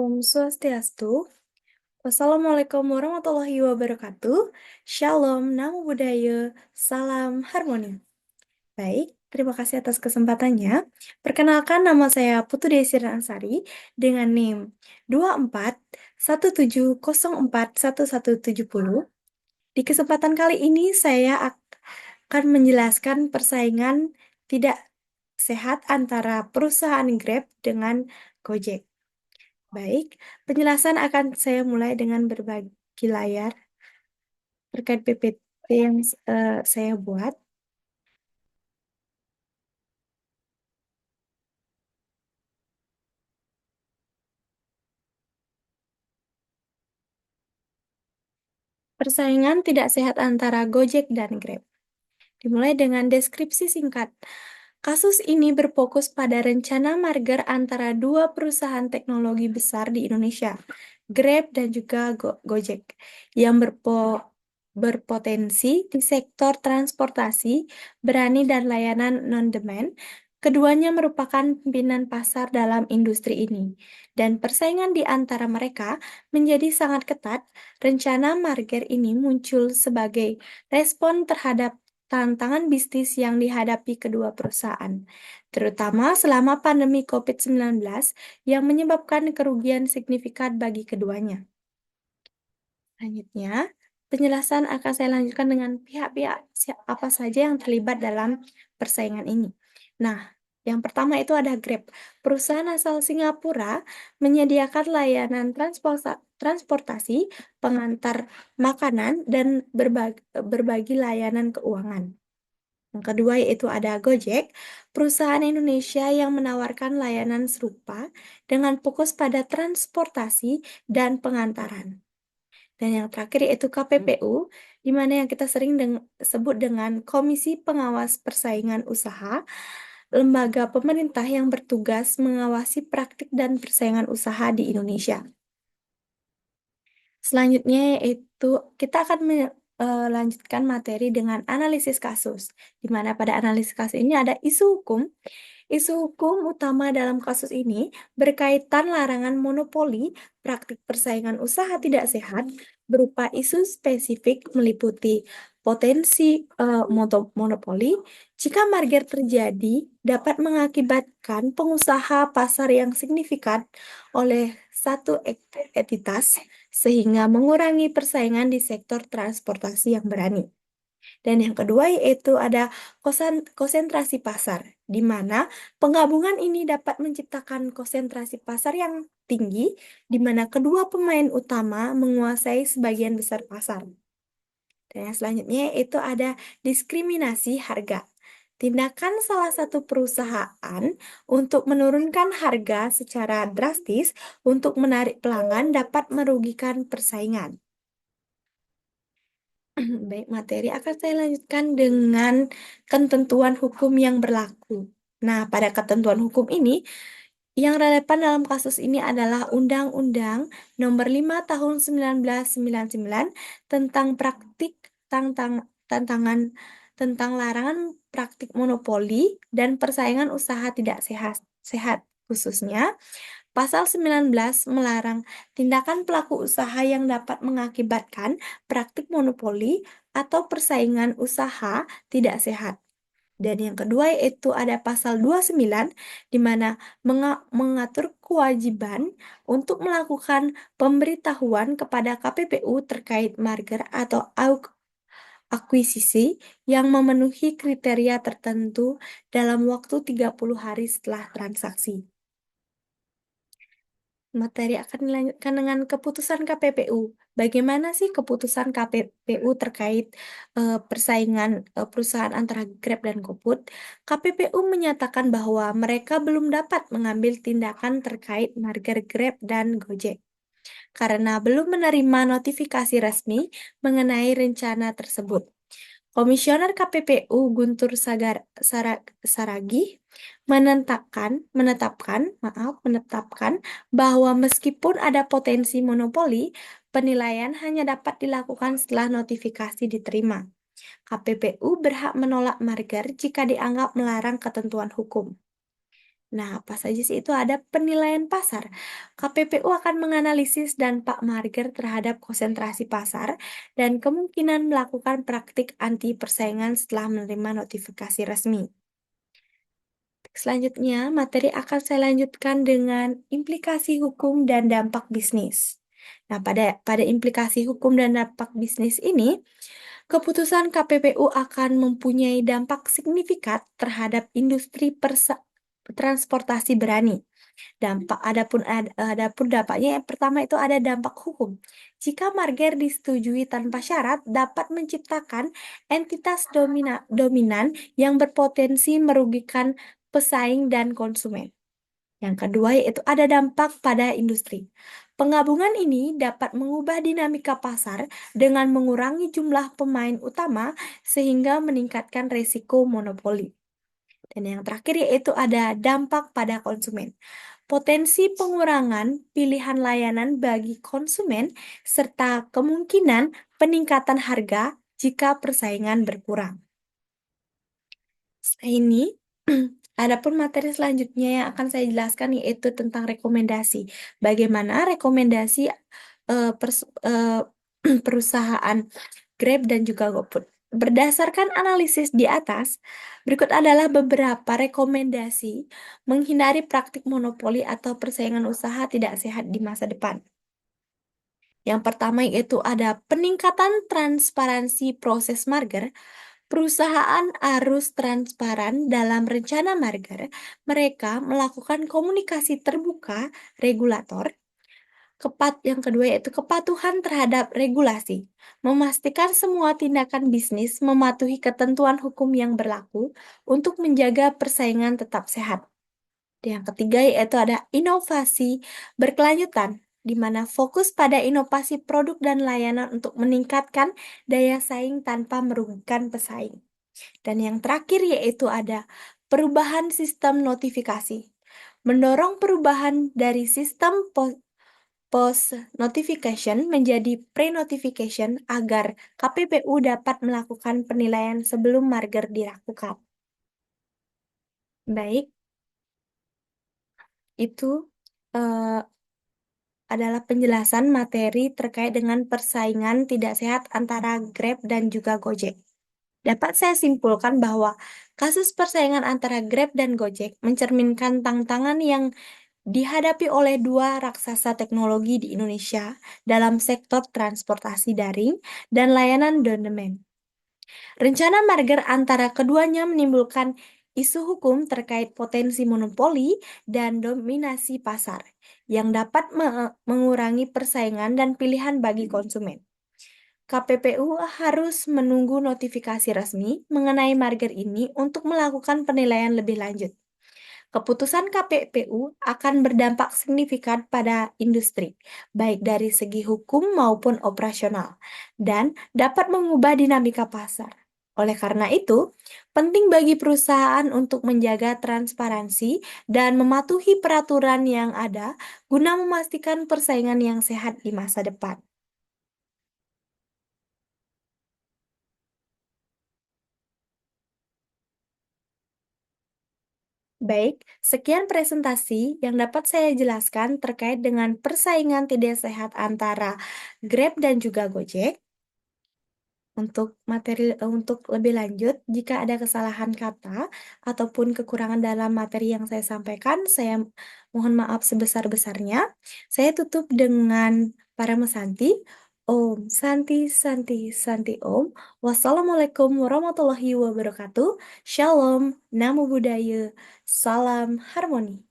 Om Swastiastu. Wassalamualaikum warahmatullahi wabarakatuh. Shalom, Namo Buddhaya, Salam Harmoni. Baik, terima kasih atas kesempatannya. Perkenalkan, nama saya Putu Desi Ansari dengan NIM 2417041170. Di kesempatan kali ini saya akan menjelaskan persaingan tidak sehat antara perusahaan Grab dengan Gojek. Baik, penjelasan akan saya mulai dengan berbagi layar terkait PPT yang saya buat. Persaingan tidak sehat antara Gojek dan Grab. Dimulai dengan deskripsi singkat. Kasus ini berfokus pada rencana merger antara dua perusahaan teknologi besar di Indonesia, Grab dan juga Gojek, yang berpotensi di sektor transportasi, berani dan layanan non-demand. Keduanya merupakan pimpinan pasar dalam industri ini, dan persaingan di antara mereka menjadi sangat ketat. Rencana merger ini muncul sebagai respon terhadap tantangan bisnis yang dihadapi kedua perusahaan, terutama selama pandemi COVID-19 yang menyebabkan kerugian signifikan bagi keduanya. Selanjutnya, penjelasan akan saya lanjutkan dengan pihak-pihak apa saja yang terlibat dalam persaingan ini. Nah, yang pertama itu ada Grab. Perusahaan asal Singapura menyediakan layanan transportasi, pengantar makanan, dan berbagi layanan keuangan. Yang kedua yaitu ada Gojek, perusahaan Indonesia yang menawarkan layanan serupa dengan fokus pada transportasi dan pengantaran. Dan yang terakhir yaitu KPPU, di mana yang kita sering sebut dengan Komisi Pengawas Persaingan Usaha, lembaga pemerintah yang bertugas mengawasi praktik dan persaingan usaha di Indonesia. Selanjutnya yaitu kita akan melanjutkan materi dengan analisis kasus, di mana pada analisis kasus ini ada isu hukum. Isu hukum utama dalam kasus ini berkaitan larangan monopoli, praktik persaingan usaha tidak sehat, berupa isu spesifik meliputi potensi monopoli. Jika merger terjadi, dapat mengakibatkan pengusaha pasar yang signifikan oleh satu entitas, sehingga mengurangi persaingan di sektor transportasi yang berani. Dan yang kedua yaitu ada konsentrasi pasar, di mana penggabungan ini dapat menciptakan konsentrasi pasar yang tinggi, di mana kedua pemain utama menguasai sebagian besar pasar. Dan yang selanjutnya yaitu ada diskriminasi harga. Tindakan salah satu perusahaan untuk menurunkan harga secara drastis untuk menarik pelanggan dapat merugikan persaingan. Baik, materi akan saya lanjutkan dengan ketentuan hukum yang berlaku. Nah, pada ketentuan hukum ini, yang relevan dalam kasus ini adalah Undang-Undang Nomor 5 Tahun 1999 tentang tentang larangan praktik monopoli dan persaingan usaha tidak sehat, khususnya Pasal 19 melarang tindakan pelaku usaha yang dapat mengakibatkan praktik monopoli atau persaingan usaha tidak sehat. Dan yang kedua yaitu ada pasal 29 di mana mengatur kewajiban untuk melakukan pemberitahuan kepada KPPU terkait merger atau akuisisi yang memenuhi kriteria tertentu dalam waktu 30 hari setelah transaksi. Materi akan dilanjutkan dengan keputusan KPPU. Bagaimana sih keputusan KPPU terkait persaingan perusahaan antara Grab dan GoFood? KPPU menyatakan bahwa mereka belum dapat mengambil tindakan terkait merger Grab dan Gojek karena belum menerima notifikasi resmi mengenai rencana tersebut. Komisioner KPPU Guntur Saragih menetapkan bahwa meskipun ada potensi monopoli, penilaian hanya dapat dilakukan setelah notifikasi diterima. KPPU berhak menolak merger jika dianggap melarang ketentuan hukum. Nah, apa saja sih itu? Ada penilaian pasar. KPPU akan menganalisis dampak marger terhadap konsentrasi pasar dan kemungkinan melakukan praktik anti persaingan setelah menerima notifikasi resmi. Selanjutnya, materi akan saya lanjutkan dengan implikasi hukum dan dampak bisnis. Nah, pada implikasi hukum dan dampak bisnis ini, keputusan KPPU akan mempunyai dampak signifikan terhadap industri transportasi berani. Adapun dampaknya yang pertama itu ada dampak hukum. Jika marger disetujui tanpa syarat, dapat menciptakan entitas dominan yang berpotensi merugikan pesaing dan konsumen. Yang kedua yaitu ada dampak pada industri. Penggabungan ini dapat mengubah dinamika pasar dengan mengurangi jumlah pemain utama sehingga meningkatkan resiko monopoli. Dan yang terakhir yaitu ada dampak pada konsumen. Potensi pengurangan pilihan layanan bagi konsumen serta kemungkinan peningkatan harga jika persaingan berkurang. Ini adapun materi selanjutnya yang akan saya jelaskan yaitu tentang rekomendasi. Bagaimana rekomendasi perusahaan Grab dan juga GoFood. Berdasarkan analisis di atas, berikut adalah beberapa rekomendasi menghindari praktik monopoli atau persaingan usaha tidak sehat di masa depan. Yang pertama yaitu ada peningkatan transparansi proses marger. Perusahaan harus transparan dalam rencana marger. Mereka melakukan komunikasi terbuka regulator. Yang kedua yaitu kepatuhan terhadap regulasi. Memastikan semua tindakan bisnis mematuhi ketentuan hukum yang berlaku untuk menjaga persaingan tetap sehat. Yang ketiga yaitu ada inovasi berkelanjutan, di mana fokus pada inovasi produk dan layanan untuk meningkatkan daya saing tanpa merugikan pesaing. Dan yang terakhir yaitu ada perubahan sistem notifikasi. Mendorong perubahan dari sistem post notification menjadi pre-notification agar KPPU dapat melakukan penilaian sebelum marger dilakukan. Baik, itu eh, adalah penjelasan materi terkait dengan persaingan tidak sehat antara Grab dan juga Gojek. Dapat saya simpulkan bahwa kasus persaingan antara Grab dan Gojek mencerminkan tantangan yang dihadapi oleh dua raksasa teknologi di Indonesia dalam sektor transportasi daring dan layanan on-demand. Rencana merger antara keduanya menimbulkan isu hukum terkait potensi monopoli dan dominasi pasar yang dapat mengurangi persaingan dan pilihan bagi konsumen. KPPU harus menunggu notifikasi resmi mengenai merger ini untuk melakukan penilaian lebih lanjut. Keputusan KPPU akan berdampak signifikan pada industri, baik dari segi hukum maupun operasional, dan dapat mengubah dinamika pasar. Oleh karena itu, penting bagi perusahaan untuk menjaga transparansi dan mematuhi peraturan yang ada guna memastikan persaingan yang sehat di masa depan. Baik, sekian presentasi yang dapat saya jelaskan terkait dengan persaingan tidak sehat antara Grab dan juga Gojek. Untuk lebih lanjut, jika ada kesalahan kata ataupun kekurangan dalam materi yang saya sampaikan, saya mohon maaf sebesar-besarnya. Saya tutup dengan para mesanti. Om Santi Santi Santi Om. Wassalamualaikum warahmatullahi wabarakatuh. Shalom, Namo Buddhaya, Salam Harmoni.